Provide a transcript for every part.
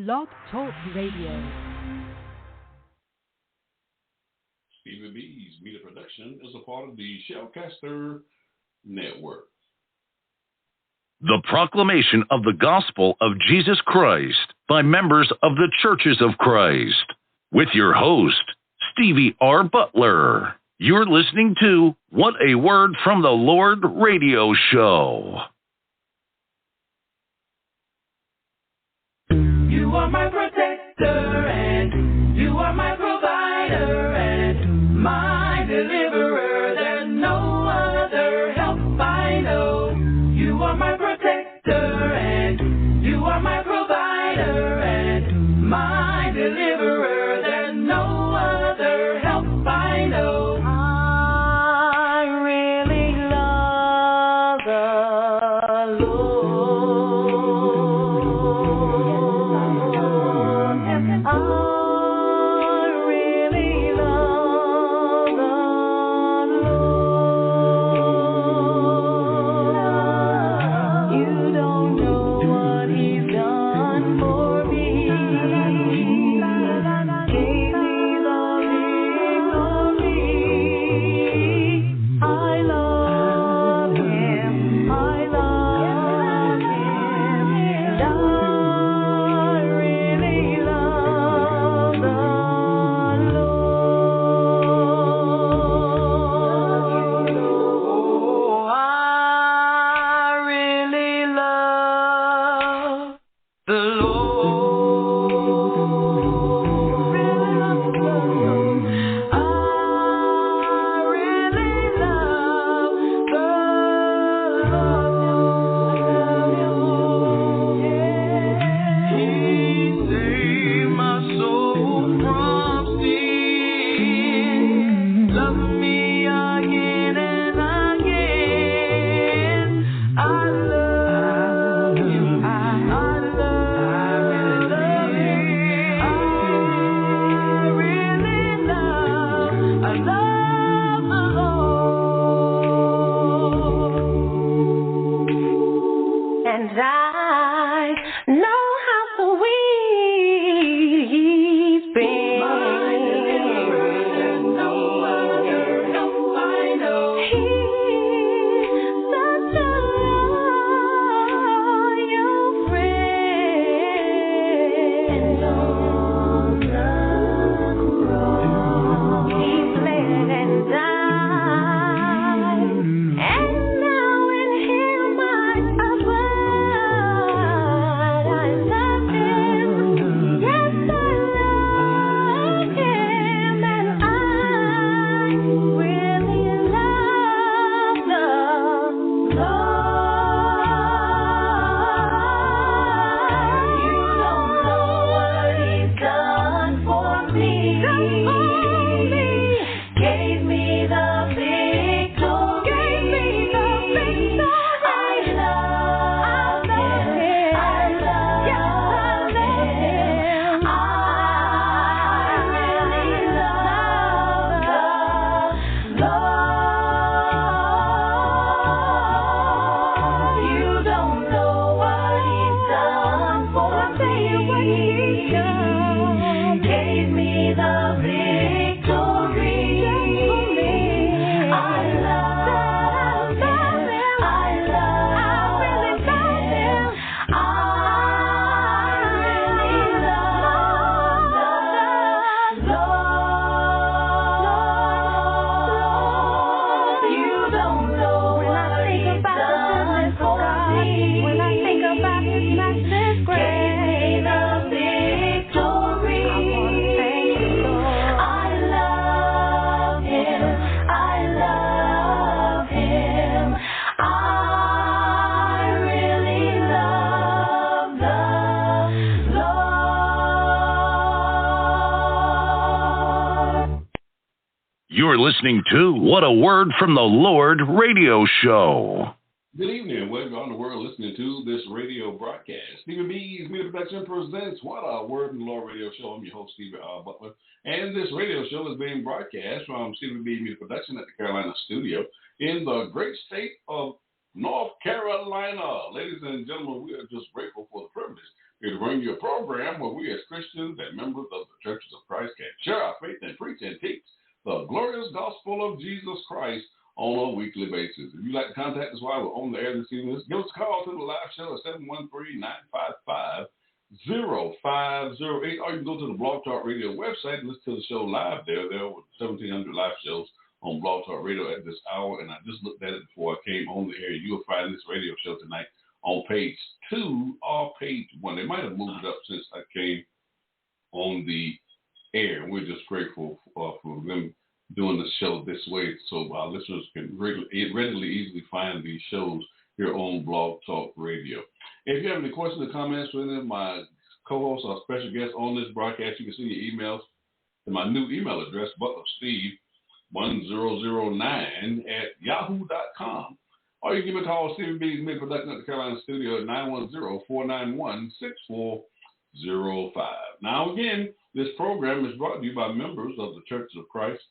Blog Talk Radio. Stevie B's Media Production is a part of the Shellcaster Network. The Proclamation of the Gospel of Jesus Christ by members of the Churches of Christ. With your host, Stevie R. Butler. You're listening to What a Word from the Lord radio show. You are my protector, and you are my provider, and my deliverer. There's no other help I know. You are my protector, and you are my provider, and my deliverer. There's no other help I know. I really love the Lord. You're listening to What a Word from the Lord radio show. Good evening. Welcome on the world listening to this radio broadcast. Stevie B's Media Production presents What a Word from the Lord radio show. I'm your host, Stevie R. Butler. And this radio show is being broadcast from Stevie B Media Production at the Carolina studio in the great state of North Carolina. Ladies and gentlemen, we are just grateful for the privilege here to bring you a program where we as Christians and members of the Churches of Christ can share our faith and preach and teach the glorious gospel of Jesus Christ on a weekly basis. If you'd like to contact us while we're on the air this evening, give us a call to the live show at 713-955-0508, or you can go to the Blog Talk Radio website and listen to the show live there. There are over 1,700 live shows on Blog Talk Radio at this hour, and I just looked at it before I came on the air. You'll find this radio show tonight on page 2 or page 1. They might have moved it up since I came on the air. We're just grateful for them doing the show this way so our listeners can readily, easily find these shows here on Blog Talk Radio. If you have any questions or comments for any of my co-hosts or special guests on this broadcast, you can send your emails to my new email address, butlersteve1009@yahoo.com. Or you can give me a call, Stevie B's Mid Production at the Carolina Studio at 910-491-6405. Now, again, this program is brought to you by members of the Churches of Christ.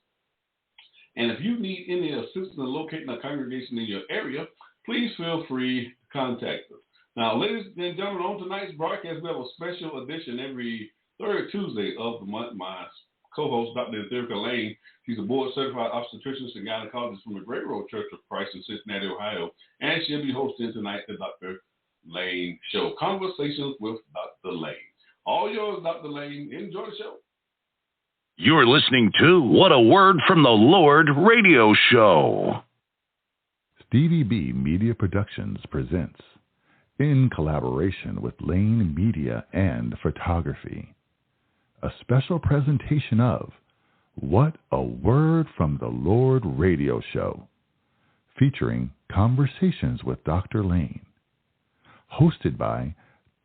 And if you need any assistance in locating a congregation in your area, please feel free to contact us. Now, ladies and gentlemen, on tonight's broadcast, we have a special edition every third Tuesday of the month. My co-host, Dr. Anthereca Lane, she's a board-certified obstetrician and gynecologist from the Great Road Church of Christ in Cincinnati, Ohio, and she'll be hosting tonight the Dr. Lane Show, Conversations with Dr. Lane. All yours, Dr. Lane. Enjoy the show. You're listening to What a Word from the Lord radio show. Stevie B Media Productions presents, in collaboration with Lane Media and Photography, a special presentation of What a Word from the Lord radio show, featuring Conversations with Dr. Lane, hosted by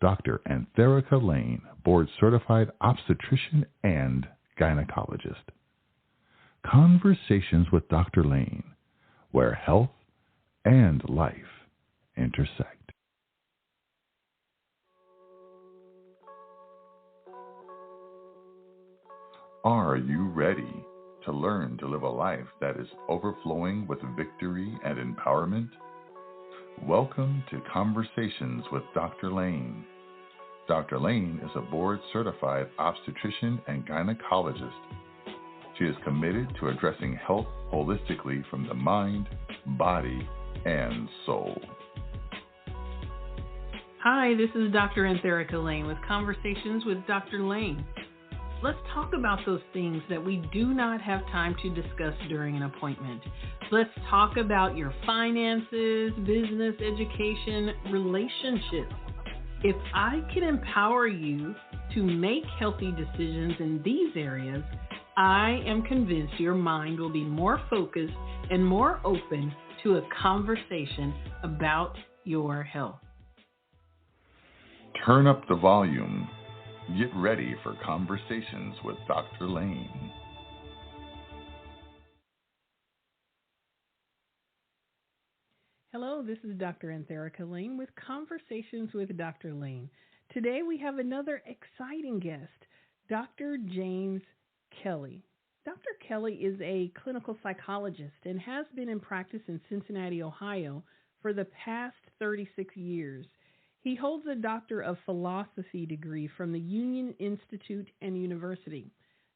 Dr. Anthereca Lane, board-certified obstetrician and gynecologist. Conversations with Dr. Lane, where health and life intersect. Are you ready to learn to live a life that is overflowing with victory and empowerment? Welcome to Conversations with Dr. Lane. Dr. Lane is a board-certified obstetrician and gynecologist. She is committed to addressing health holistically from the mind, body, and soul. Hi, this is Dr. Anthereca Lane with Conversations with Dr. Lane. Let's talk about those things that we do not have time to discuss during an appointment. Let's talk about your finances, business, education, relationships. If I can empower you to make healthy decisions in these areas, I am convinced your mind will be more focused and more open to a conversation about your health. Turn up the volume. Get ready for Conversations with Dr. Lane. Hello, this is Dr. Anthereca Lane with Conversations with Dr. Lane. Today we have another exciting guest, Dr. James Kelly. Dr. Kelly is a clinical psychologist and has been in practice in Cincinnati, Ohio for the past 36 years. He holds a Doctor of Philosophy degree from the Union Institute and University.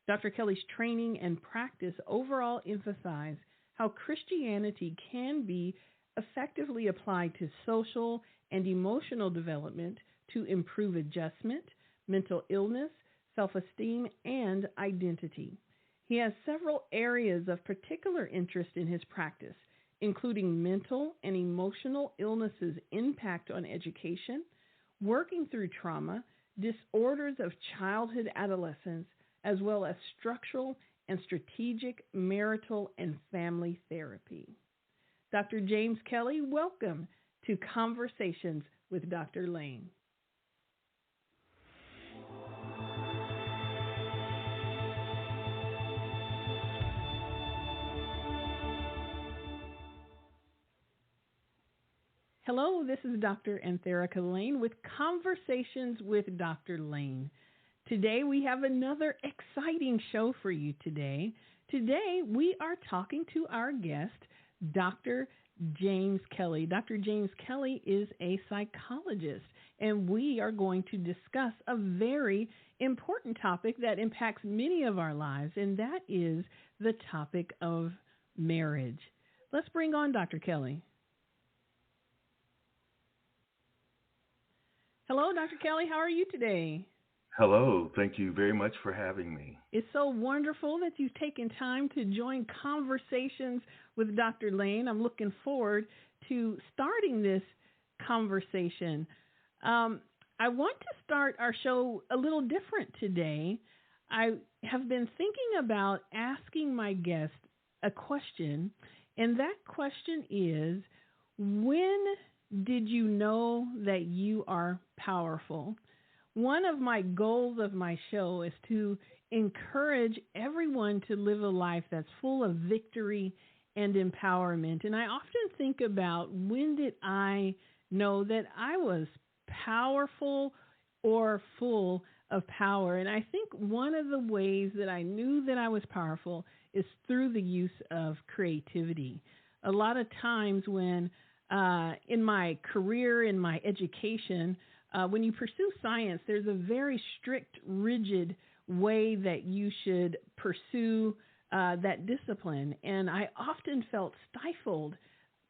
Dr. Kelly's training and practice overall emphasize how Christianity can be effectively applied to social and emotional development to improve adjustment, mental illness, self-esteem, and identity. He has several areas of particular interest in his practice, including mental and emotional illnesses' impact on education, working through trauma, disorders of childhood adolescence, as well as structural and strategic marital and family therapy. Dr. James Kelly, welcome to Conversations with Dr. Lane. Hello, this is Dr. Anthereca Lane with Conversations with Dr. Lane. Today we have another exciting show for you today. Today we are talking to our guest, Dr. James Kelly. Dr. James Kelly is a psychologist. and we are going to discuss a very important topic that impacts many of our lives, and that is the topic of marriage. Let's bring on Dr. Kelly. Hello, Dr. Kelly. How are you today? Hello. Thank you very much for having me. It's so wonderful that you've taken time to join Conversations with Dr. Lane. I'm looking forward to starting this conversation. I want to start our show a little different today. I have been thinking about asking my guest a question, and that question is, when did you know that you are powerful? One of my goals of my show is to encourage everyone to live a life that's full of victory and empowerment. And I often think about, when did I know that I was powerful or full of power? And I think one of the ways that I knew that I was powerful is through the use of creativity. A lot of times when in my career, in my education, when you pursue science, there's a very strict, rigid way that you should pursue that discipline. And I often felt stifled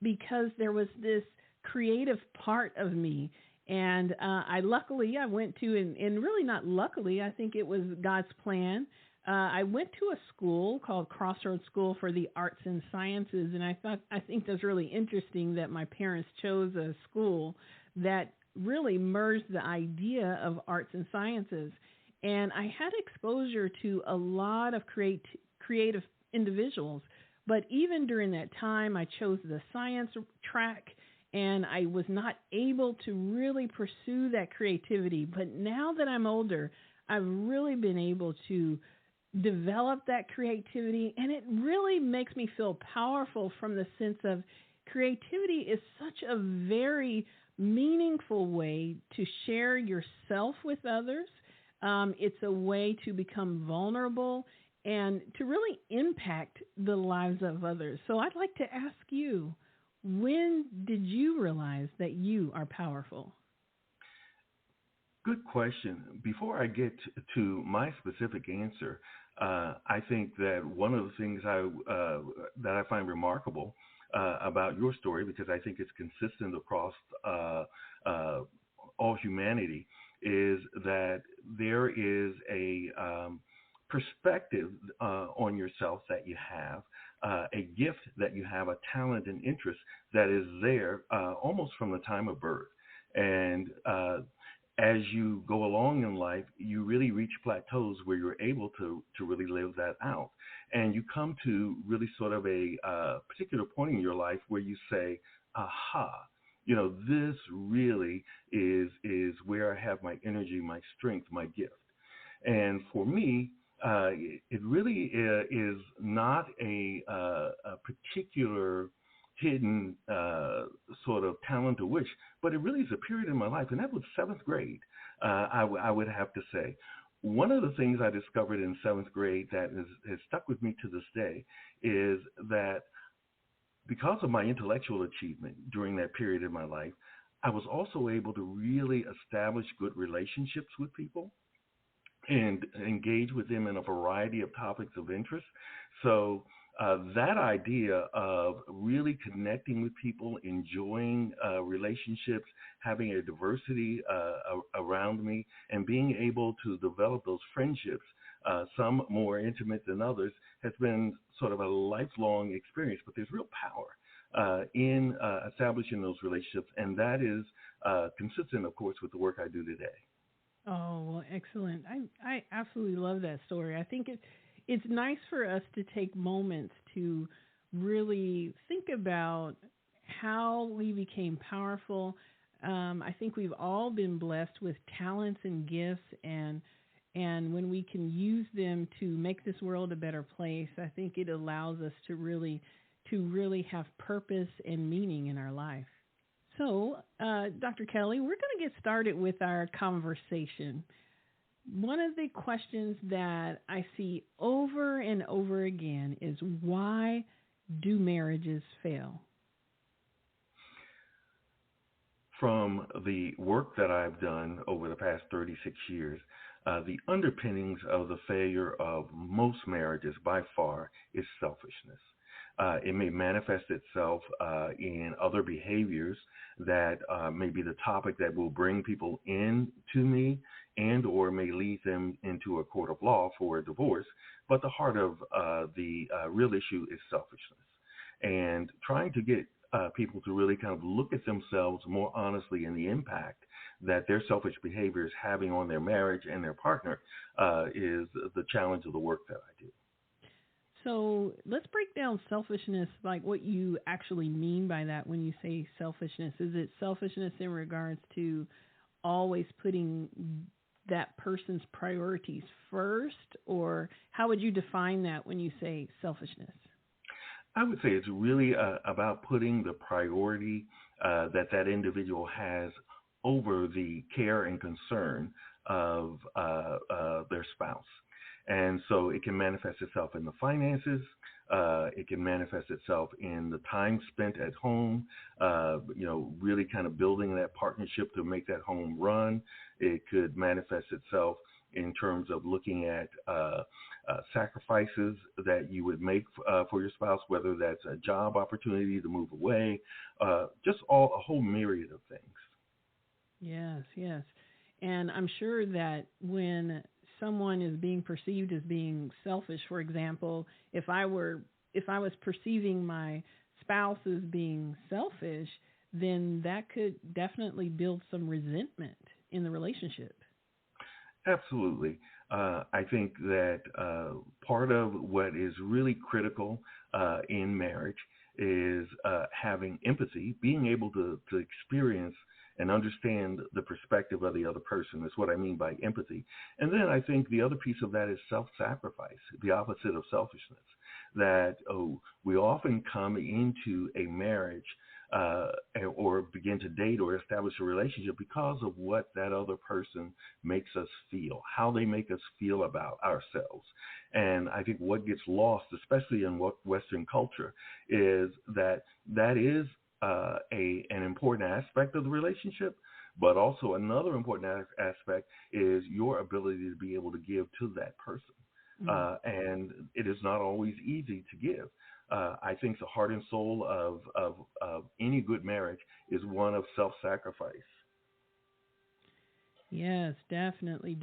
because there was this creative part of me. And I went to, and really not luckily, I think it was God's plan. I went to a school called Crossroads School for the Arts and Sciences. And I think that's really interesting that my parents chose a school that really merged the idea of arts and sciences. And I had exposure to a lot of creative individuals. But even during that time, I chose the science track, and I was not able to really pursue that creativity. But now that I'm older, I've really been able to develop that creativity, and it really makes me feel powerful from the sense of creativity is such a very meaningful way to share yourself with others. It's a way to become vulnerable and to really impact the lives of others. So I'd like to ask you, when did you realize that you are powerful? Good question. Before I get to my specific answer, I think that one of the things that I find remarkable about your story, because I think it's consistent across all humanity, is that there is a perspective on yourself that you have, a gift that you have, a talent and interest that is there almost from the time of birth. And as you go along in life, you really reach plateaus where you're able to really live that out. And you come to really sort of a particular point in your life where you say, aha, this really is where I have my energy, my strength, my gift. And for me, it really is not a particular hidden sort of talent or wish, but it really is a period in my life, and that was seventh grade, I would have to say. One of the things I discovered in seventh grade that has stuck with me to this day is that because of my intellectual achievement during that period in my life, I was also able to really establish good relationships with people and engage with them in a variety of topics of interest. So that idea of really connecting with people, enjoying relationships, having a diversity around me, and being able to develop those friendships, some more intimate than others, has been sort of a lifelong experience. But there's real power in establishing those relationships, and that is consistent, of course, with the work I do today. Oh, well, excellent. I absolutely love that story. I think it's nice for us to take moments to really think about how we became powerful. I think we've all been blessed with talents and gifts, and when we can use them to make this world a better place, I think it allows us to really have purpose and meaning in our life. So, Dr. Kelly, we're going to get started with our conversation. One of the questions that I see over and over again is, why do marriages fail? from the work that I've done over the past 36 years, the underpinnings of the failure of most marriages by far is selfishness. It may manifest itself in other behaviors that may be the topic that will bring people in to me and or may lead them into a court of law for a divorce. But the heart of the real issue is selfishness. And trying to get people to really kind of look at themselves more honestly and the impact that their selfish behavior is having on their marriage and their partner is the challenge of the work that I do. So let's break down selfishness, like what you actually mean by that when you say selfishness. Is it selfishness in regards to always putting that person's priorities first, or how would you define that when you say selfishness? I would say it's really about putting the priority that individual has over the care and concern of their spouse. And so it can manifest itself in the finances. It can manifest itself in the time spent at home, really kind of building that partnership to make that home run. It could manifest itself in terms of looking at sacrifices that you would make for your spouse, whether that's a job opportunity to move away, just a whole myriad of things. Yes. And I'm sure that when someone is being perceived as being selfish, for example, if I was perceiving my spouse as being selfish, then that could definitely build some resentment in the relationship. Absolutely. I think that part of what is really critical in marriage is having empathy, being able to experience and understand the perspective of the other person is what I mean by empathy. And then I think the other piece of that is self-sacrifice, the opposite of selfishness, that we often come into a marriage or begin to date or establish a relationship because of what that other person makes us feel, how they make us feel about ourselves. And I think what gets lost, especially in Western culture, is that is an important aspect of the relationship, but also another important aspect is your ability to be able to give to that person. And it is not always easy to give. I think the heart and soul of any good marriage is one of self-sacrifice. Yes, definitely.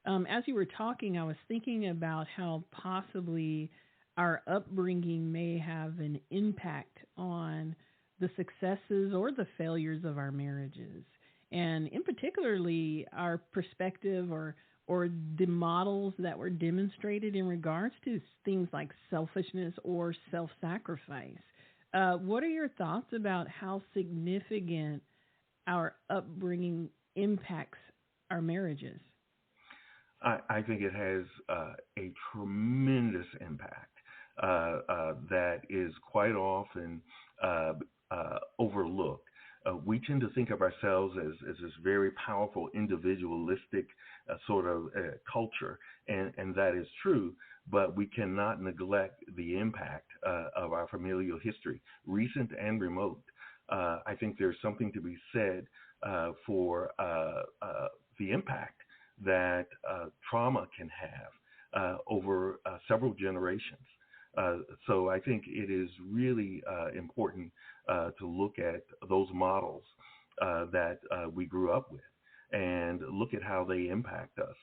As you were talking, I was thinking about how possibly our upbringing may have an impact on the successes or the failures of our marriages. And in particularly our perspective or the models that were demonstrated in regards to things like selfishness or self-sacrifice. What are your thoughts about how significant our upbringing impacts our marriages? I think it has a tremendous impact that is quite often overlooked. We tend to think of ourselves as this very powerful, individualistic sort of culture, and that is true, but we cannot neglect the impact of our familial history, recent and remote. I think there's something to be said for the impact that trauma can have over several generations. So I think it is really important to look at those models that we grew up with and look at how they impact us.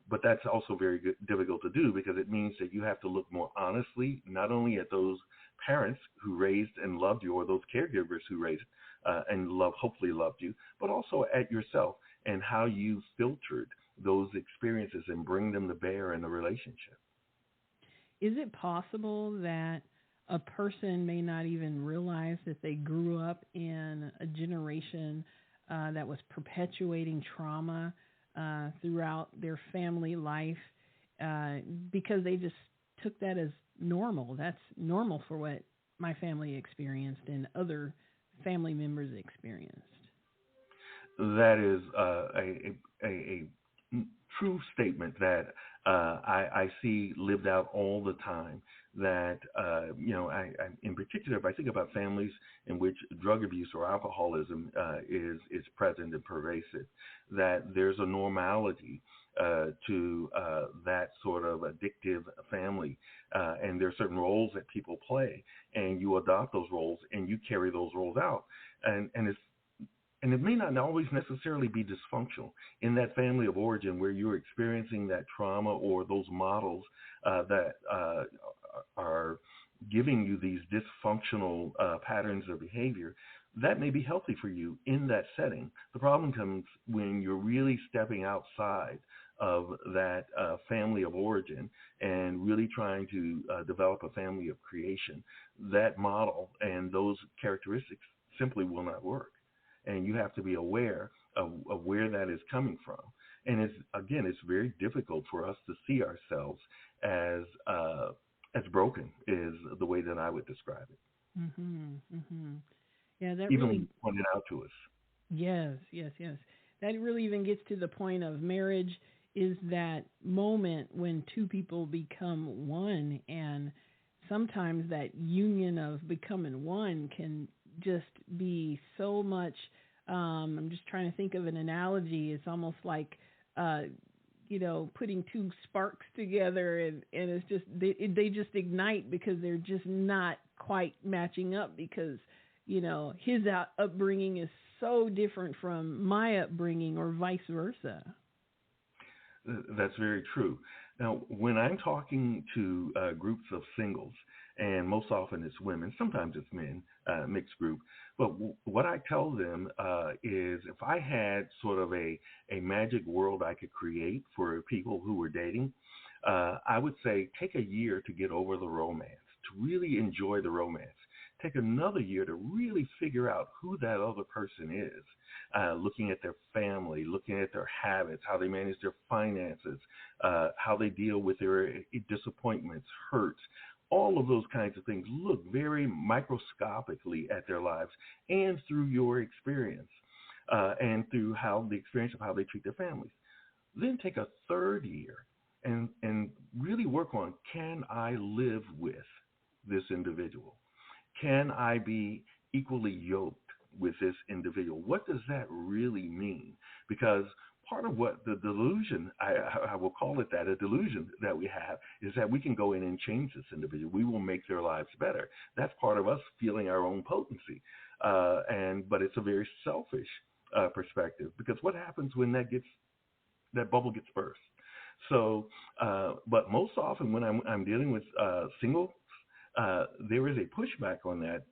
But that's also very difficult to do because it means that you have to look more honestly, not only at those parents who raised and loved you or those caregivers who raised and hopefully loved you, but also at yourself and how you filtered those experiences and bring them to bear in the relationship. Is it possible that a person may not even realize that they grew up in a generation that was perpetuating trauma throughout their family life because they just took that as normal? That's normal for what my family experienced and other family members experienced. That is a true statement that I see lived out all the time. That I in particular, if I think about families in which drug abuse or alcoholism is present and pervasive, that there's a normality to that sort of addictive family, and there are certain roles that people play, and you adopt those roles and you carry those roles out, and it may not always necessarily be dysfunctional in that family of origin where you're experiencing that trauma or those models that are giving you these dysfunctional patterns of behavior. That may be healthy for you in that setting. The problem comes when you're really stepping outside of that family of origin and really trying to develop a family of creation. That model and those characteristics simply will not work. And you have to be aware of where that is coming from. And it's very difficult for us to see ourselves as broken, is the way that I would describe it. Mm-hmm, mm-hmm. Yeah, that even really pointed out to us. Yes. That really even gets to the point of marriage is that moment when two people become one, and sometimes that union of becoming one can just be so much. I'm just trying to think of an analogy. It's almost like, putting two sparks together, and it's just they just ignite because they're just not quite matching up because, his upbringing is so different from my upbringing or vice versa. That's very true. Now, when I'm talking to groups of singles, and most often it's women, sometimes it's men, mixed group, but what I tell them is if I had sort of a magic world I could create for people who were dating, I would say take a year to get over the romance, to really enjoy the romance. Take another year to really figure out who that other person is, looking at their family, looking at their habits, how they manage their finances, how they deal with their disappointments, hurts. All of those kinds of things. Look very microscopically at their lives and through your experience and through the experience of how they treat their families. Then take a third year and really work on, can I live with this individual? Can I be equally yoked with this individual? What does that really mean? Because part of what the delusion, I will call it that, a delusion that we have, is that we can go in and change this individual. We will make their lives better. That's part of us feeling our own potency. But it's a very selfish perspective, because what happens when that bubble gets burst? So, but most often when I'm dealing with single, there is a pushback on that,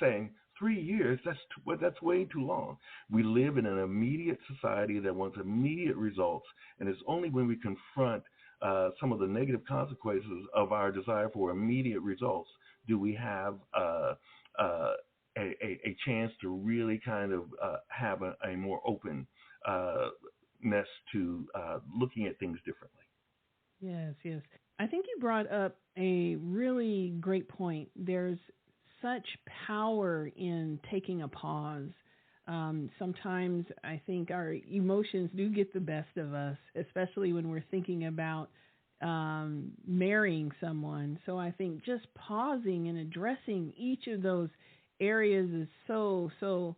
saying 3 years, that's way too long. We live in an immediate society that wants immediate results, and it's only when we confront some of the negative consequences of our desire for immediate results do we have a chance to really kind of have a more openness to looking at things differently. Yes. I think you brought up a really great point. There's such power in taking a pause. Sometimes I think our emotions do get the best of us, especially when we're thinking about marrying someone. So I think just pausing and addressing each of those areas is so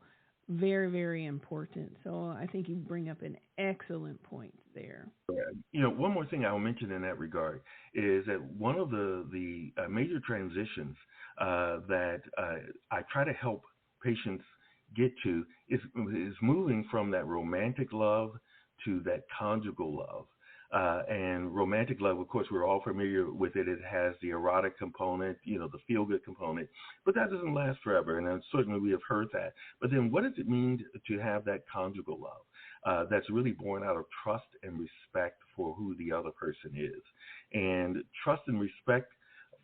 very, very important. So I think you bring up an excellent point there. One more thing I'll mention in that regard is that one of the major transitions that I try to help patients get to is moving from that romantic love to that conjugal love. And romantic love, of course, we're all familiar with it. It has the erotic component, the feel-good component, but that doesn't last forever, and certainly we have heard that. But then what does it mean to have that conjugal love that's really born out of trust and respect for who the other person is, and trust and respect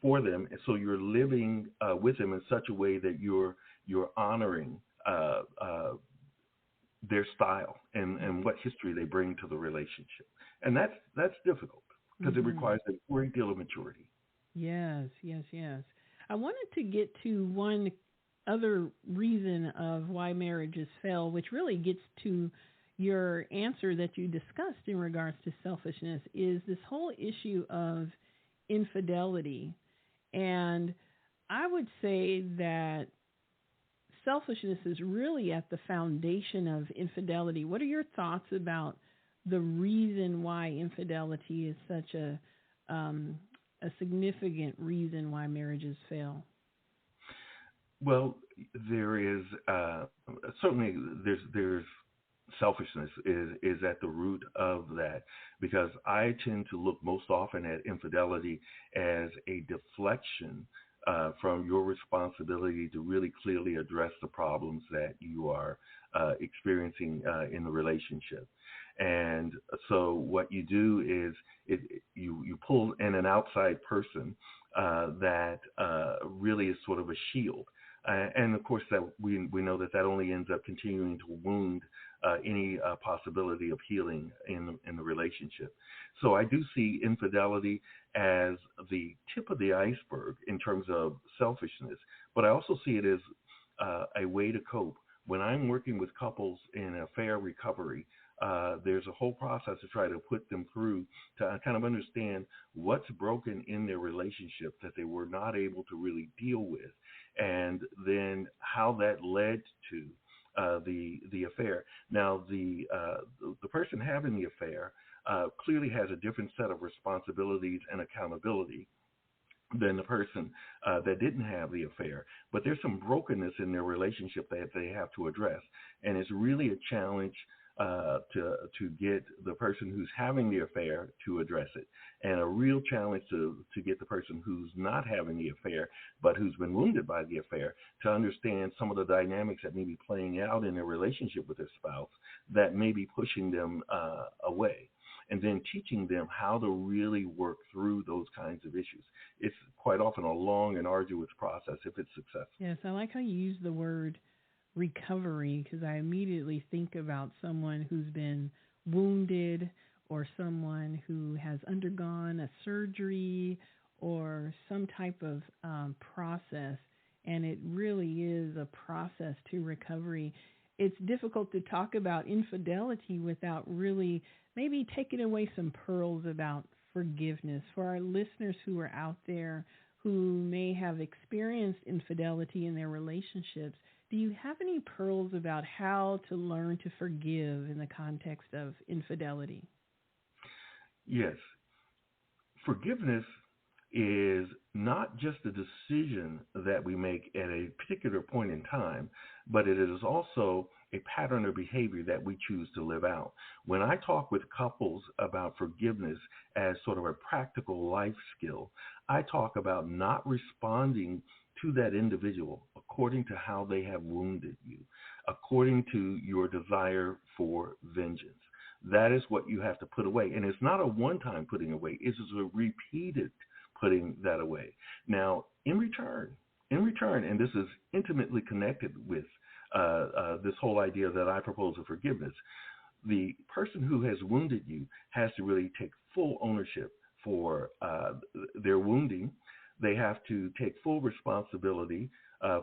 for them, and so you're living with them in such a way that you're honoring their style and what history they bring to the relationship. And that's difficult because it requires a great deal of maturity. Yes. I wanted to get to one other reason of why marriages fail, which really gets to, your answer that you discussed in regards to selfishness is this whole issue of infidelity. And I would say that selfishness is really at the foundation of infidelity. What are your thoughts about the reason why infidelity is such a significant reason why marriages fail? Well, there is certainly there's selfishness is at the root of that, because I tend to look most often at infidelity as a deflection from your responsibility to really clearly address the problems that you are experiencing in the relationship. And so what you do is you pull in an outside person that really is sort of a shield. And of course, that we know that only ends up continuing to wound any possibility of healing in the relationship. So I do see infidelity as the tip of the iceberg in terms of selfishness, but I also see it as a way to cope. When I'm working with couples in affair recovery, there's a whole process to try to put them through to kind of understand what's broken in their relationship that they were not able to really deal with, and then how that led to the affair. Now, the person having the affair clearly has a different set of responsibilities and accountability than the person that didn't have the affair. But there's some brokenness in their relationship that they have to address, and it's really a challenge to get the person who's having the affair to address it, and a real challenge to get the person who's not having the affair but who's been wounded by the affair to understand some of the dynamics that may be playing out in their relationship with their spouse that may be pushing them away, and then teaching them how to really work through those kinds of issues. It's quite often a long and arduous process if it's successful. Yes, I like how you use the word recovery, because I immediately think about someone who's been wounded or someone who has undergone a surgery or some type of process, and it really is a process to recovery. It's difficult to talk about infidelity without really maybe taking away some pearls about forgiveness. For our listeners who are out there who may have experienced infidelity in their relationships, do you have any pearls about how to learn to forgive in the context of infidelity? Yes. Forgiveness is not just a decision that we make at a particular point in time, but it is also a pattern of behavior that we choose to live out. When I talk with couples about forgiveness as sort of a practical life skill, I talk about not responding to that individual according to how they have wounded you, according to your desire for vengeance. That is what you have to put away. And it's not a one-time putting away. It's a repeated putting that away. Now, in return, and this is intimately connected with this whole idea that I propose of forgiveness, the person who has wounded you has to really take full ownership for their wounding. They have to take full responsibility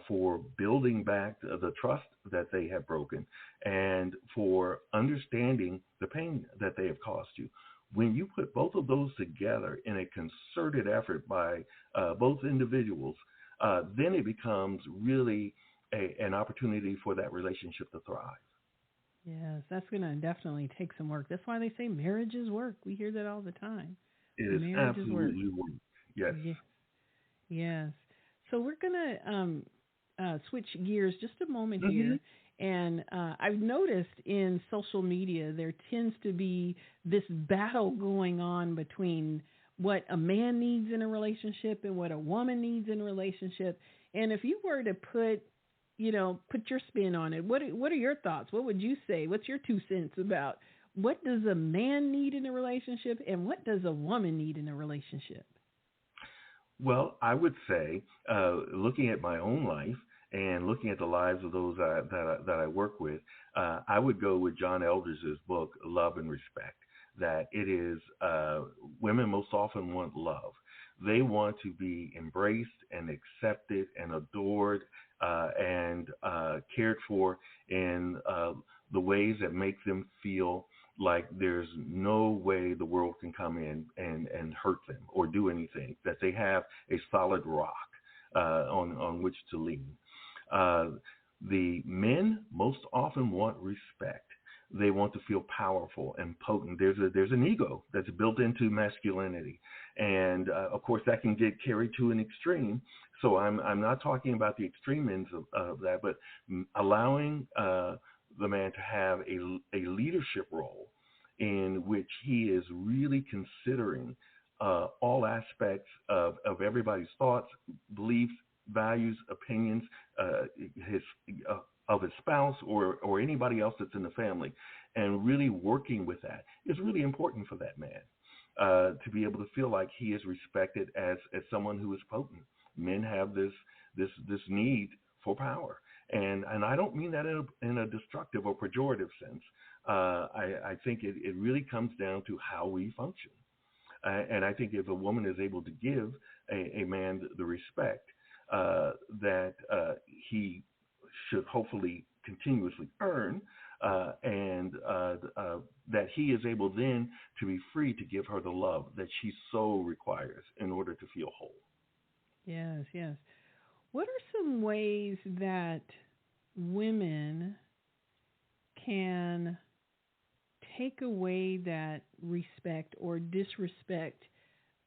for building back the trust that they have broken and for understanding the pain that they have caused you. When you put both of those together in a concerted effort by both individuals, then it becomes really an opportunity for that relationship to thrive. Yes, that's going to definitely take some work. That's why they say marriages work. We hear that all the time. It is absolutely work. Yes. Yes. So we're going to switch gears just a moment here. And I've noticed in social media there tends to be this battle going on between what a man needs in a relationship and what a woman needs in a relationship. And if you were to put your spin on it, what are your thoughts? What would you say? What's your 2 cents about what does a man need in a relationship and what does a woman need in a relationship? Well, I would say, looking at my own life and looking at the lives of those that I work with, I would go with John Eldredge's book, Love and Respect, that it is women most often want love. They want to be embraced and accepted and adored and cared for in the ways that make them feel like there's no way the world can come in and hurt them or do anything, that they have a solid rock on which to lean. The men most often want respect. They want to feel powerful and potent. There's an ego that's built into masculinity, and of course that can get carried to an extreme. So I'm not talking about the extreme ends of that, but allowing the man to have a leadership role in which he is really considering all aspects of everybody's thoughts, beliefs, values, opinions, of his spouse or anybody else that's in the family, and really working with that is really important for that man to be able to feel like he is respected as someone who is potent. Men have this need for power, and I don't mean that in a destructive or pejorative sense. I think it really comes down to how we function, and I think if a woman is able to give a man the respect that he should hopefully continuously earn, and that he is able then to be free to give her the love that she so requires in order to feel whole. Yes, yes. What are some ways that women can take away that respect or disrespect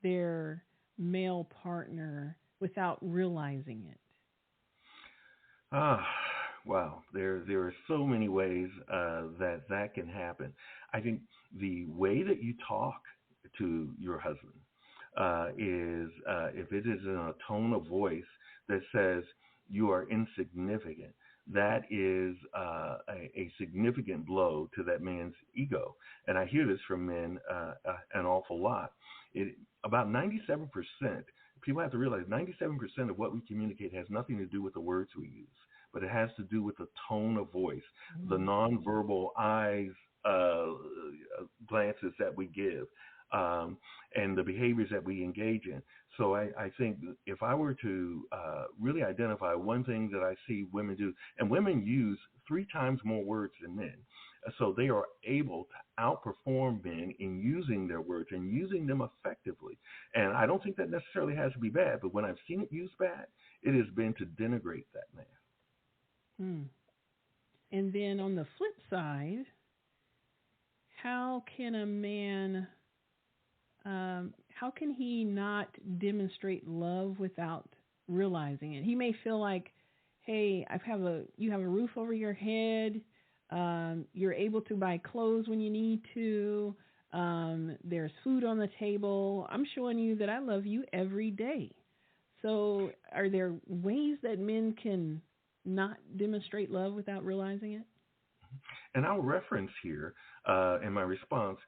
their male partner without realizing it? Wow. There are so many ways that can happen. I think the way that you talk to your husband is, if it is in a tone of voice that says you are insignificant, that is a significant blow to that man's ego. And I hear this from men an awful lot. About 97%, people have to realize 97% of what we communicate has nothing to do with the words we use, but it has to do with the tone of voice, the nonverbal eyes, glances that we give, and the behaviors that we engage in. So I think if I were to really identify one thing that I see women do, and women use 3 times more words than men, so they are able to outperform men in using their words and using them effectively. And I don't think that necessarily has to be bad, but when I've seen it used bad, it has been to denigrate that man. And then on the flip side, how can a man, how can he not demonstrate love without realizing it? He may feel like, hey, you have a roof over your head. You're able to buy clothes when you need to. There's food on the table. I'm showing you that I love you every day. So are there ways that men can not demonstrate love without realizing it? And I'll reference here in my response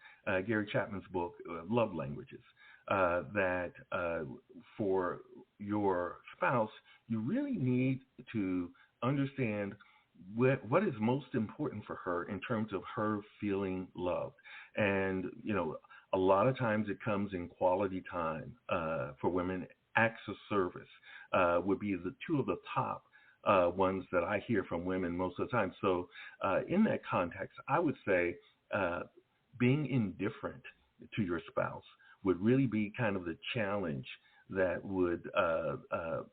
Gary Chapman's book, Love Languages, that for your spouse, you really need to understand what is most important for her in terms of her feeling loved. And, a lot of times it comes in quality time for women. Acts of service would be the 2 of the top ones that I hear from women most of the time. So in that context, I would say being indifferent to your spouse would really be kind of the challenge that would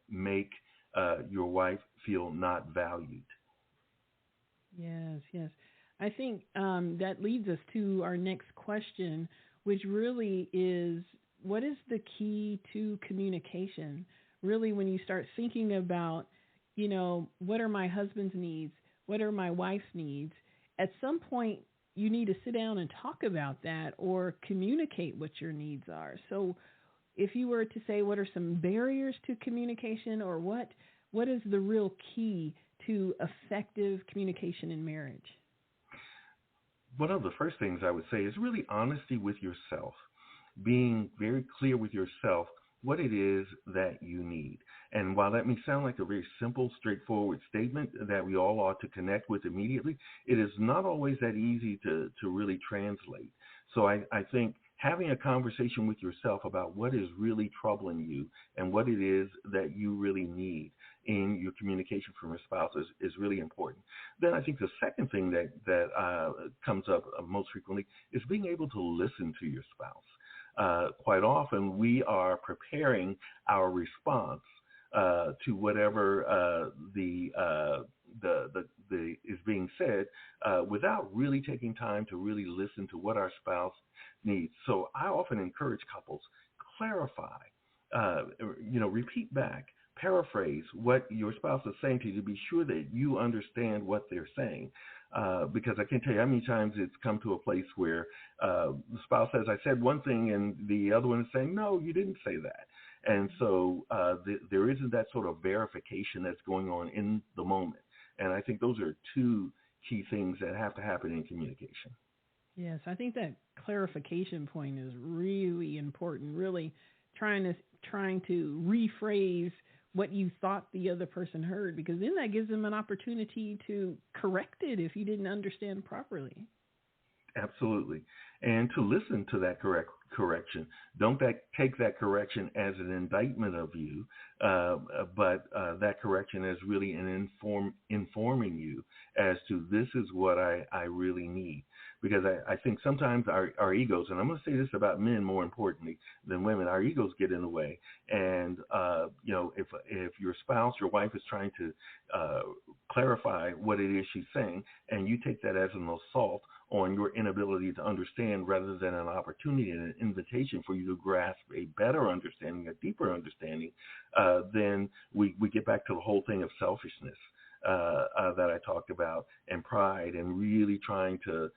make your wife feel not valued. Yes, yes. I think that leads us to our next question, which really is, what is the key to communication? Really, when you start thinking about, what are my husband's needs? What are my wife's needs? At some point, you need to sit down and talk about that or communicate what your needs are. So if you were to say, what are some barriers to communication, or what is the real key to effective communication in marriage? One of the first things I would say is really honesty with yourself, being very clear with yourself what it is that you need. And while that may sound like a very simple, straightforward statement that we all ought to connect with immediately, it is not always that easy to really translate. So I think having a conversation with yourself about what is really troubling you and what it is that you really need in your communication from your spouse is really important. Then I think the second thing that comes up most frequently is being able to listen to your spouse. Quite often we are preparing our response to whatever is being said without really taking time to really listen to what our spouse needs. So I often encourage couples, clarify, repeat back, paraphrase what your spouse is saying to you to be sure that you understand what they're saying. Because I can't tell you how many times it's come to a place where the spouse says, I said one thing, and the other one is saying, no, you didn't say that. And so there isn't that sort of verification that's going on in the moment. And I think those are two key things that have to happen in communication. Yes, I think that clarification point is really important, really trying to rephrase what you thought the other person heard, because then that gives them an opportunity to correct it if you didn't understand properly. Absolutely. And to listen to that correction. Don't take that correction as an indictment of you, but that correction as really an informing you as to this is what I really need. Because I think sometimes our egos, and I'm going to say this about men more importantly than women, our egos get in the way. And, if your spouse, your wife is trying to clarify what it is she's saying, and you take that as an assault on your inability to understand rather than an opportunity and an invitation for you to grasp a better understanding, a deeper understanding, then we get back to the whole thing of selfishness that I talked about, and pride, and really trying to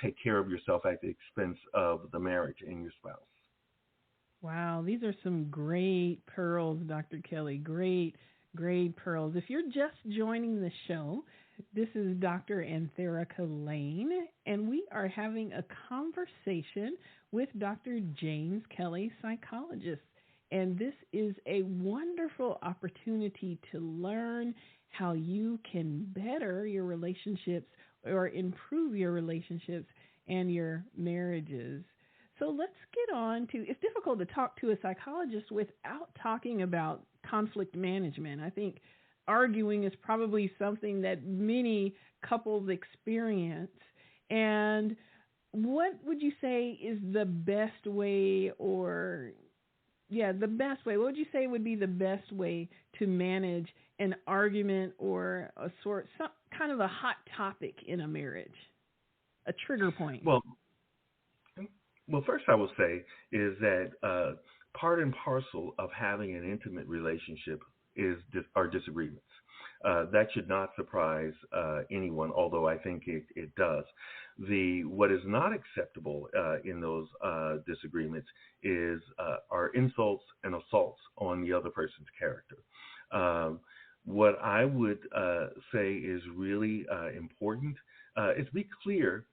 take care of yourself at the expense of the marriage and your spouse. Wow, these are some great pearls, Dr. Kelly. Great, great pearls. If you're just joining the show, this is Dr. Anthereca Lane, and we are having a conversation with Dr. James Kelly, psychologist. And this is a wonderful opportunity to learn how you can better your relationships or improve your relationships and your marriages. So let's get on to, it's difficult to talk to a psychologist without talking about conflict management. I think arguing is probably something that many couples experience. And what would you say is the best way, what would you say would be the best way to manage an argument or some kind of a hot topic in a marriage, a trigger point? Well, first I will say is that part and parcel of having an intimate relationship are disagreements. That should not surprise anyone, although I think it does. What is not acceptable in those disagreements are insults and assaults on the other person's character. What I would say is really important is be clear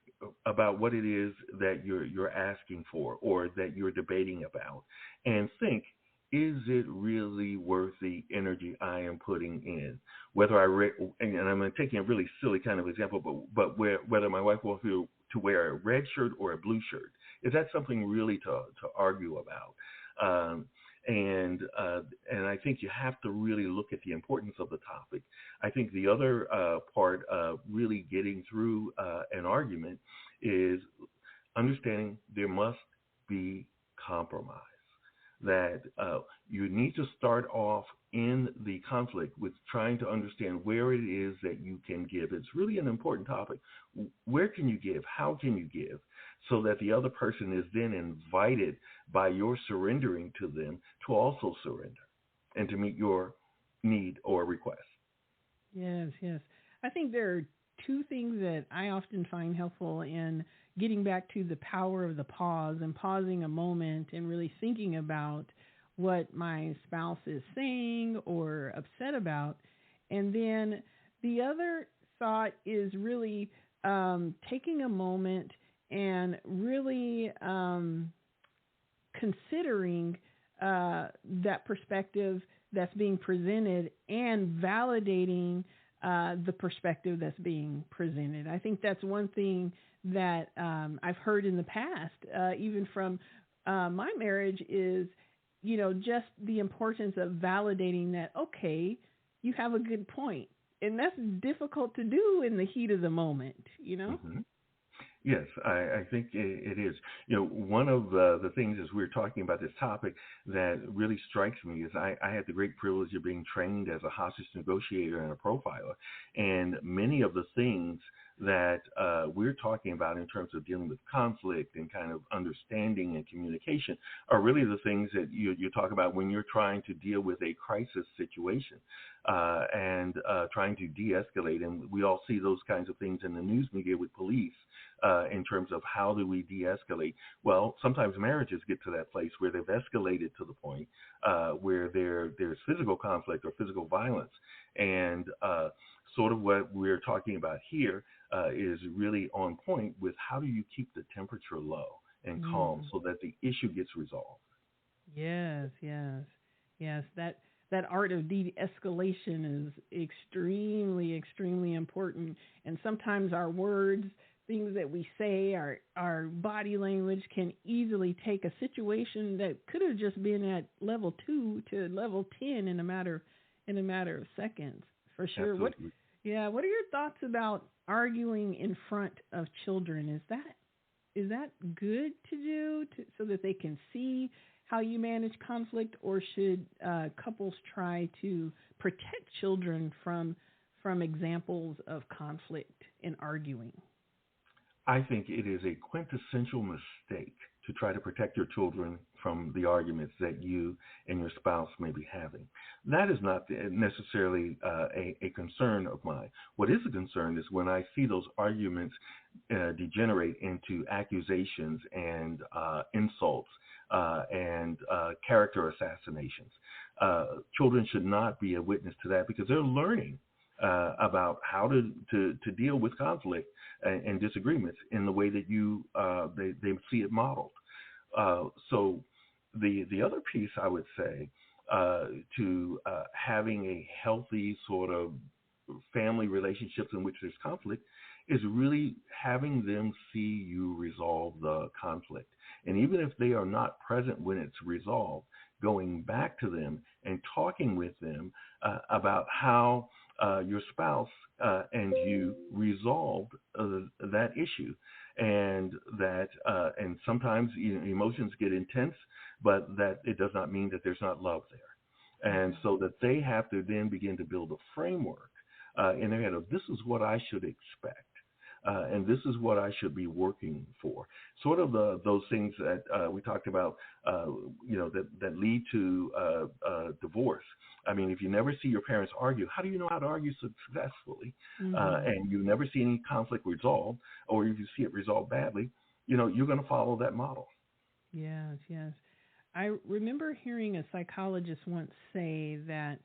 about what it is that you're asking for or that you're debating about, and think, is it really worth the energy I am putting in? Whether and I'm taking a really silly kind of example, but whether my wife wants to wear a red shirt or a blue shirt, is that something really to argue about? And I think you have to really look at the importance of the topic. I think the other part of really getting through an argument is understanding there must be compromise. That you need to start off in the conflict with trying to understand where it is that you can give. It's really an important topic. Where can you give? How can you give? So that the other person is then invited by your surrendering to them to also surrender and to meet your need or request. Yes. I think there are two things that I often find helpful in getting back to the power of the pause and pausing a moment and really thinking about what my spouse is saying or upset about. And then the other thought is really taking a moment and really considering that perspective that's being presented and validating the perspective that's being presented. I think that's one thing that I've heard in the past, even from my marriage, is, just the importance of validating that, okay, you have a good point. And that's difficult to do in the heat of the moment, Mm-hmm. Yes, I think it is. One of the things as we're talking about this topic that really strikes me is I had the great privilege of being trained as a hostage negotiator and a profiler. And many of the things that we're talking about in terms of dealing with conflict and kind of understanding and communication are really the things that you talk about when you're trying to deal with a crisis situation and trying to de-escalate. And we all see those kinds of things in the news media with police in terms of how do we de-escalate. Well, sometimes marriages get to that place where they've escalated to the point where there's physical conflict or physical violence. And sort of what we're talking about here is really on point with how do you keep the temperature low and calm so that the issue gets resolved. Yes. That art of de-escalation is extremely, extremely important. And sometimes our words, things that we say, our body language can easily take a situation that could have just been at level 2 to level 10 in a matter of seconds. For sure. Absolutely. What are your thoughts about arguing in front of children? Is that good to do so that they can see how you manage conflict, or should couples try to protect children from examples of conflict in arguing? I think it is a quintessential mistake to try to protect your children from the arguments that you and your spouse may be having. That is not necessarily a concern of mine. What is a concern is when I see those arguments degenerate into accusations and insults and character assassinations. Children should not be a witness to that because they're learning about how to deal with conflict and disagreements in the way that they see it modeled. So the other piece I would say to having a healthy sort of family relationships in which there's conflict is really having them see you resolve the conflict. And even if they are not present when it's resolved, going back to them and talking with them about how your spouse and you resolved that issue, and that and sometimes emotions get intense, but that it does not mean that there's not love there, and so that they have to then begin to build a framework in their head of this is what I should expect. And this is what I should be working for. Sort of those things that we talked about, that lead to divorce. I mean, if you never see your parents argue, how do you know how to argue successfully? Mm-hmm. And you never see any conflict resolved, or if you see it resolved badly, you're going to follow that model. Yes. I remember hearing a psychologist once say that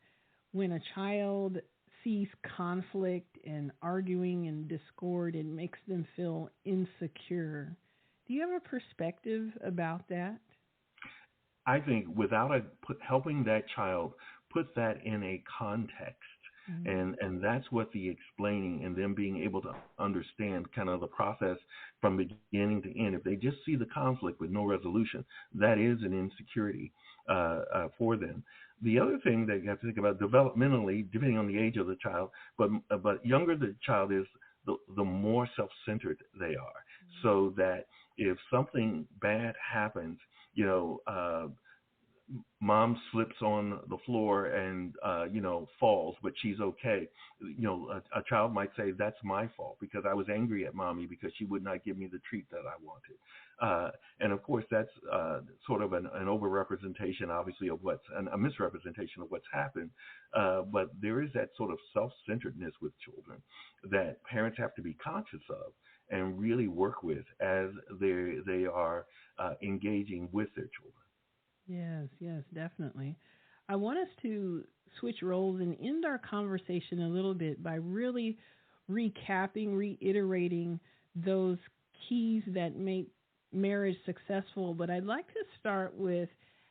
when a child sees conflict and arguing and discord, it makes them feel insecure. Do you have a perspective about that? I think without helping that child put that in a context, mm-hmm. and that's what the explaining and them being able to understand kind of the process from beginning to end. If they just see the conflict with no resolution, that is an insecurity for them. The other thing that you have to think about developmentally, depending on the age of the child, but younger the child is, the more self-centered they are. Mm-hmm. So that if something bad happens, mom slips on the floor and falls, but she's okay. A child might say that's my fault because I was angry at mommy because she would not give me the treat that I wanted. And of course, that's sort of an overrepresentation, obviously, of a misrepresentation of what's happened. But there is that sort of self-centeredness with children that parents have to be conscious of and really work with as they are engaging with their children. Yes, definitely. I want us to switch roles and end our conversation a little bit by really reiterating those keys that make marriage successful. But I'd like to start with,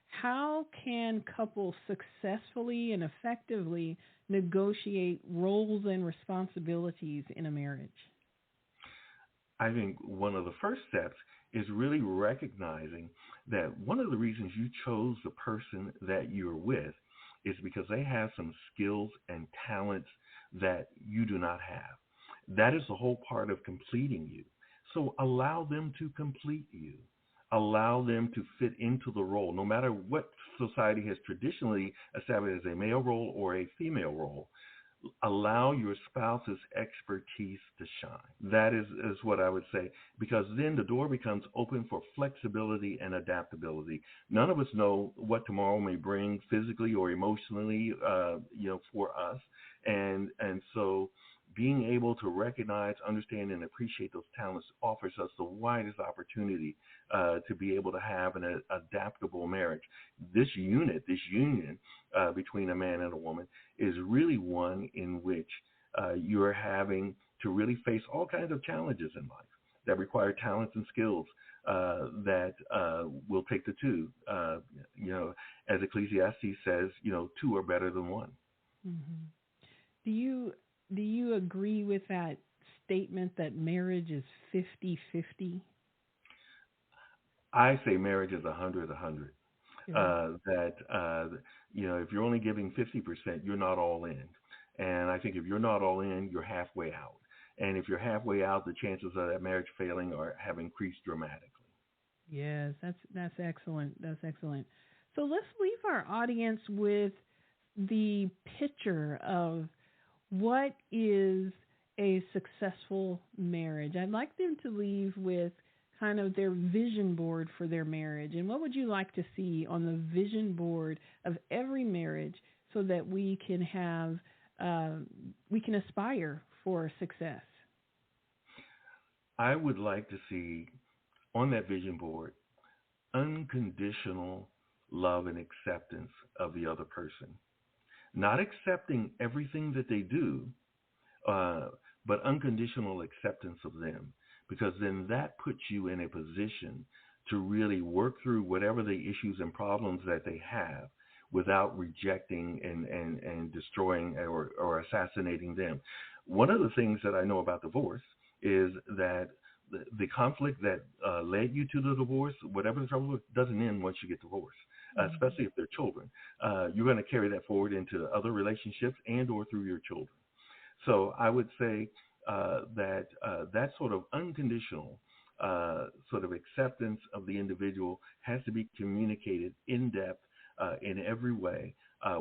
how can couples successfully and effectively negotiate roles and responsibilities in a marriage? I think one of the first steps is really recognizing that one of the reasons you chose the person that you're with is because they have some skills and talents that you do not have. That is the whole part of completing you. So allow them to complete you. Allow them to fit into the role, no matter what society has traditionally established as a male role or a female role. Allow your spouse's expertise to shine. That is what I would say, because then the door becomes open for flexibility and adaptability. None of us know what tomorrow may bring physically or emotionally, for us. And so being able to recognize, understand, and appreciate those talents offers us the widest opportunity to be able to have an adaptable marriage. This union between a man and a woman is really one in which you're having to really face all kinds of challenges in life that require talents and skills that will take the two. As Ecclesiastes says, two are better than one. Mm-hmm. Do you agree with that statement that marriage is 50-50? I say marriage is 100-100. That if you're only giving 50%, you're not all in. And I think if you're not all in, you're halfway out. And if you're halfway out, the chances of that marriage failing have increased dramatically. Yes, that's excellent. That's excellent. So let's leave our audience with the picture of what is a successful marriage. I'd like them to leave with kind of their vision board for their marriage. And what would you like to see on the vision board of every marriage so that we can aspire for success? I would like to see on that vision board unconditional love and acceptance of the other person. Not accepting everything that they do, but unconditional acceptance of them, because then that puts you in a position to really work through whatever the issues and problems that they have without rejecting and destroying or assassinating them. One of the things that I know about divorce is that the conflict that led you to the divorce, whatever the trouble is, doesn't end once you get divorced. Especially if they're children. You're going to carry that forward into other relationships and or through your children. So I would say that sort of unconditional sort of acceptance of the individual has to be communicated in depth in every way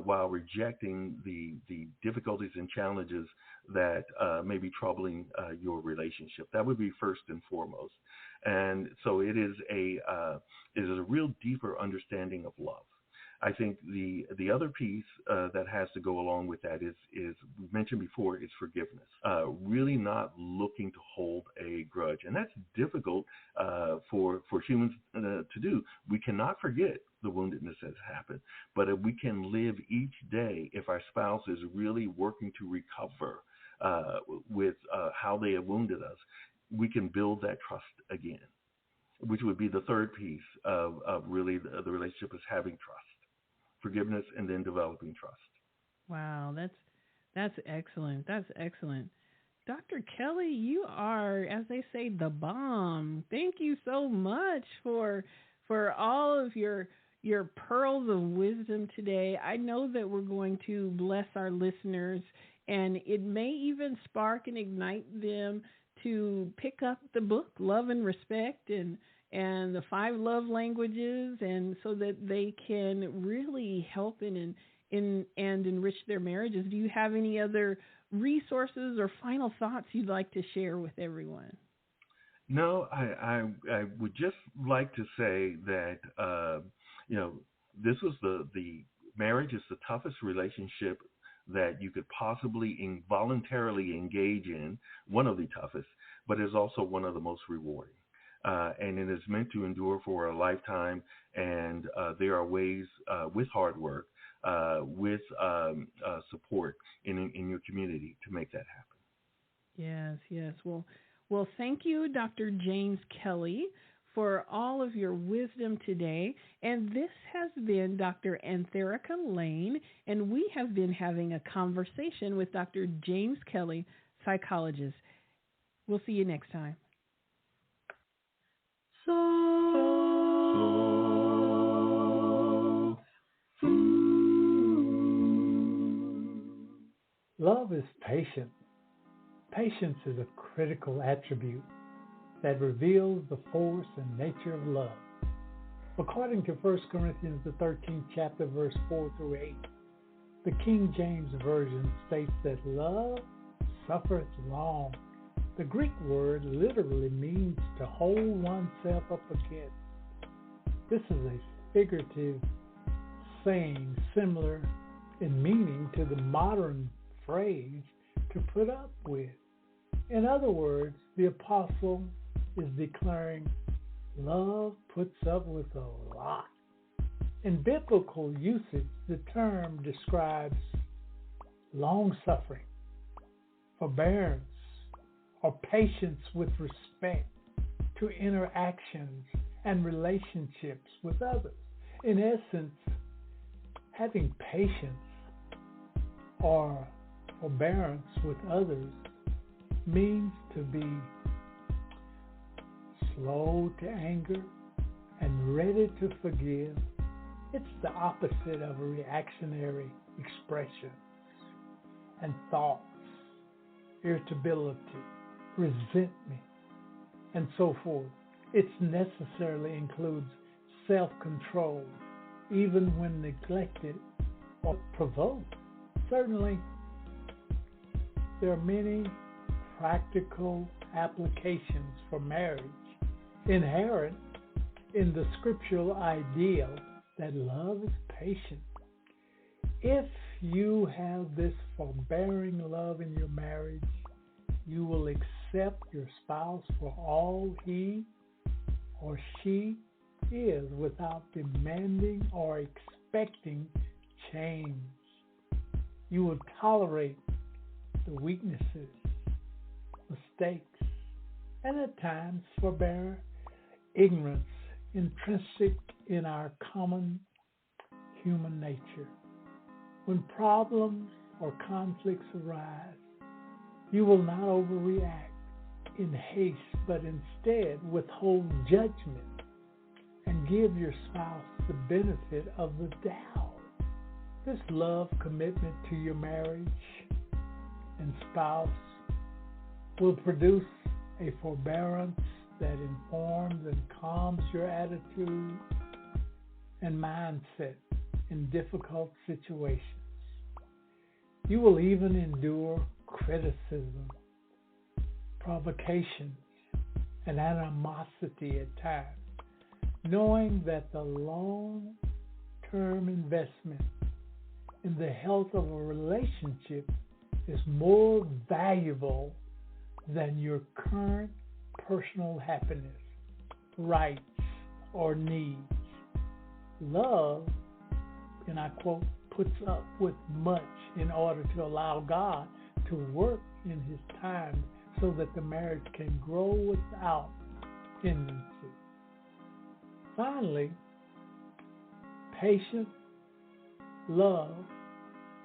while rejecting the difficulties and challenges that may be troubling your relationship. That would be first and foremost. And so it is a real deeper understanding of love. I think the other piece that has to go along with that is we mentioned before, is forgiveness. Really not looking to hold a grudge, and that's difficult for humans to do. We cannot forget the woundedness that's happened, but if we can live each day, if our spouse is really working to recover with how they have wounded us, we can build that trust again, which would be the third piece of really the relationship, is having trust. Forgiveness and then developing trust. Wow, that's excellent. That's excellent. Dr. Kelly, you are, as they say, the bomb. Thank you so much for all of your pearls of wisdom today. I know that we're going to bless our listeners, and it may even spark and ignite them to pick up the book, Love and Respect, and the 5 love languages, and so that they can really help and enrich their marriages. Do you have any other resources or final thoughts you'd like to share with everyone? No, I would just like to say that this was the marriage is the toughest relationship that you could possibly involuntarily engage in, one of the toughest, but is also one of the most rewarding. And it is meant to endure for a lifetime, and there are ways with hard work, with support in your community to make that happen. Yes. Well, thank you, Dr. James Kelly, for all of your wisdom today. And this has been Dr. Anthereca Lane, and we have been having a conversation with Dr. James Kelly, psychologist. We'll see you next time. Soul Food. Love is patient. Patience is a critical attribute that reveals the force and nature of love. According to 1 Corinthians, the 13th chapter, verse 4 through 8, the King James Version states that love suffereth long. The Greek word literally means to hold oneself up against. This is a figurative saying similar in meaning to the modern phrase to put up with. In other words, the apostle is declaring love puts up with a lot. In biblical usage, the term describes long-suffering, forbearance, or patience with respect to interactions and relationships with others. In essence, having patience or forbearance with others means to be slow to anger and ready to forgive. It's the opposite of a reactionary expression and thoughts, irritability, resentment, and so forth. It necessarily includes self-control, even when neglected or provoked. Certainly, there are many practical applications for marriage inherent in the scriptural ideal that love is patient. If you have this forbearing love in your marriage, you will accept your spouse for all he or she is without demanding or expecting change. You will tolerate the weaknesses, mistakes, and at times forbear ignorance intrinsic in our common human nature. When problems or conflicts arise, you will not overreact in haste, but instead withhold judgment and give your spouse the benefit of the doubt. This love commitment to your marriage and spouse will produce a forbearance that informs and calms your attitude and mindset in difficult situations. You will even endure criticism, provocations, and animosity at times, knowing that the long-term investment in the health of a relationship is more valuable than your current personal happiness, rights, or needs. Love, and I quote, puts up with much in order to allow God to work in His time so that the marriage can grow without hindrances. Finally, patient love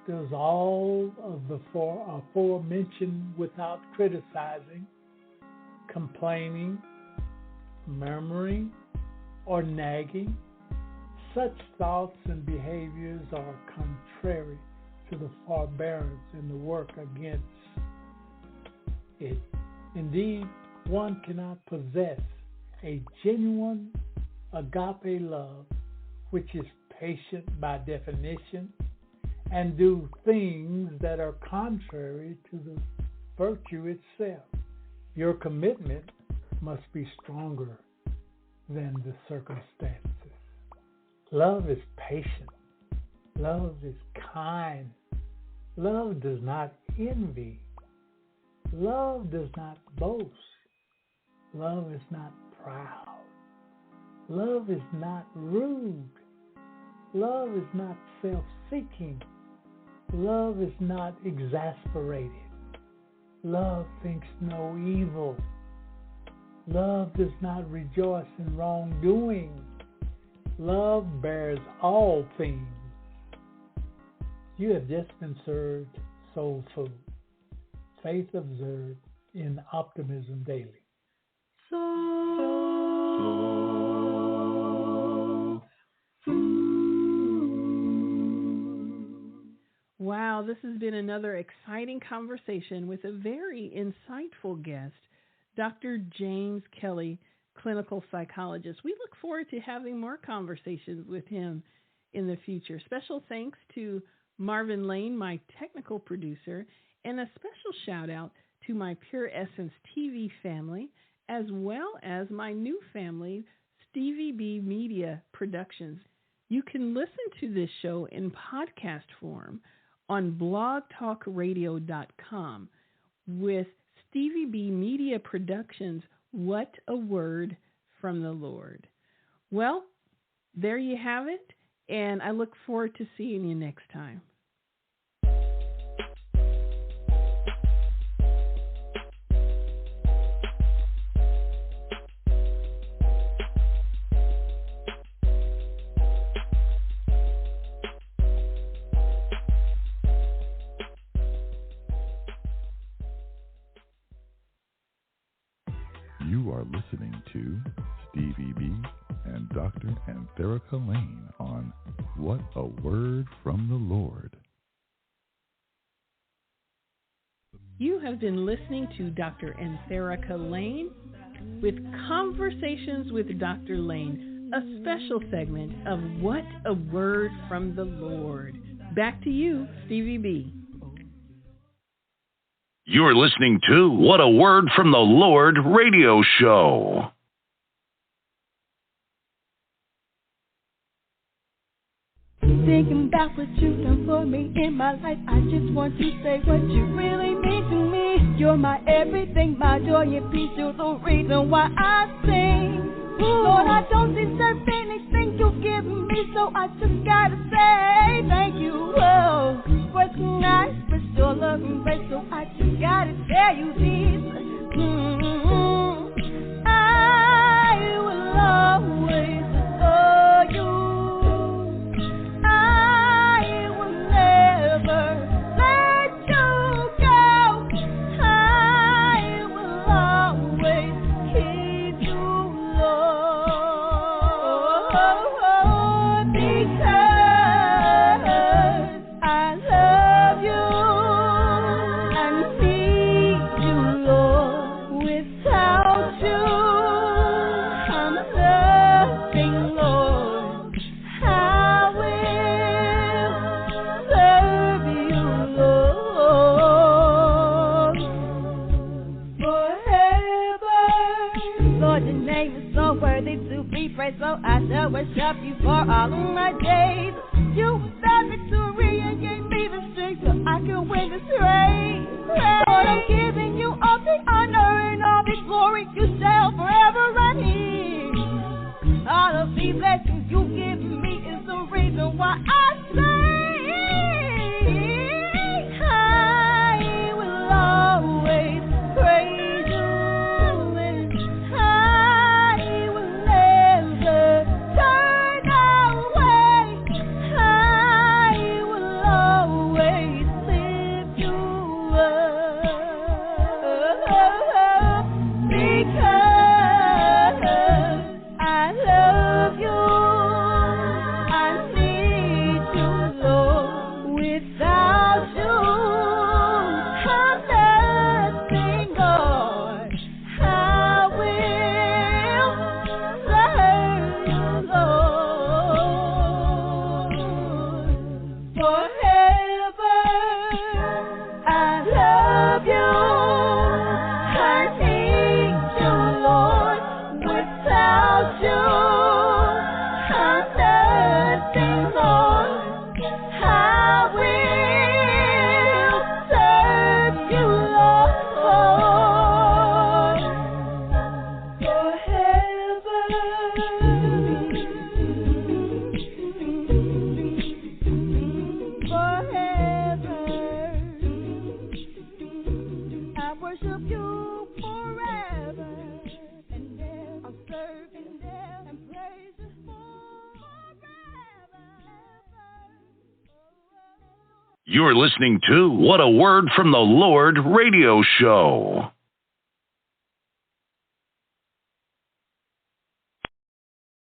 does all of the aforementioned without criticizing, complaining, murmuring, or nagging. Such thoughts and behaviors are contrary to the forbearance and the work against it. Indeed, one cannot possess a genuine agape love, which is patient by definition, and do things that are contrary to the virtue itself. Your commitment must be stronger than the circumstances. Love is patient. Love is kind. Love does not envy. Love does not boast. Love is not proud. Love is not rude. Love is not self-seeking. Love is not exasperated. Love thinks no evil. Love does not rejoice in wrongdoing. Love bears all things. You have just been served soul food. Faith observed in Optimism Daily. Soul Wow, this has been another exciting conversation with a very insightful guest, Dr. James Kelly, clinical psychologist. We look forward to having more conversations with him in the future. Special thanks to Marvin Lane, my technical producer, and a special shout out to my Pure Essence TV family, as well as my new family, Stevie B Media Productions. You can listen to this show in podcast form on blogtalkradio.com with Stevie B Media Productions, What a Word from the Lord. Well, there you have it, and I look forward to seeing you next time. You are listening to Stevie B and Dr. Anthereca Lane on What a Word from the Lord. You have been listening to Dr. Anthereca Lane with Conversations with Dr. Lane, a special segment of What a Word from the Lord. Back to you, Stevie B. You're listening to What a Word from the Lord radio show. Thinking about what you've done for me in my life, I just want to say what you really mean to me. You're my everything, my joy and peace. You're the reason why I sing. Lord, I don't deserve anything you've given me, so I just gotta say thank you. Whoa, what's nice, but your love and grace, so I just gotta tell you this. I will always adore you. I will never let you go. I will always keep you, Lord, because I love you and need you, Lord. Without you, I'm nothing, Lord. I will serve you, Lord, forever. Lord, your name is so worthy to be praised, so I shall worship you for all of my days. You found victory and gave me the strength so I can win this race. Lord, I'm giving you all the honor and all the glory. You shall forever reign. All of the blessings you give me is the reason why I say I will always praise you. I will never turn away. I will always lift you up because I love you. I need you, Lord. Without you, I'm nothing, Lord. I will serve you, Lord, forever. I love you. I need you, Lord. Without you, I'm nothing, Lord. I will serve you, Lord, forever. I worship you forever and ever. I'll serve and ever and praise you forever. You're listening to What a Word from the Lord radio show.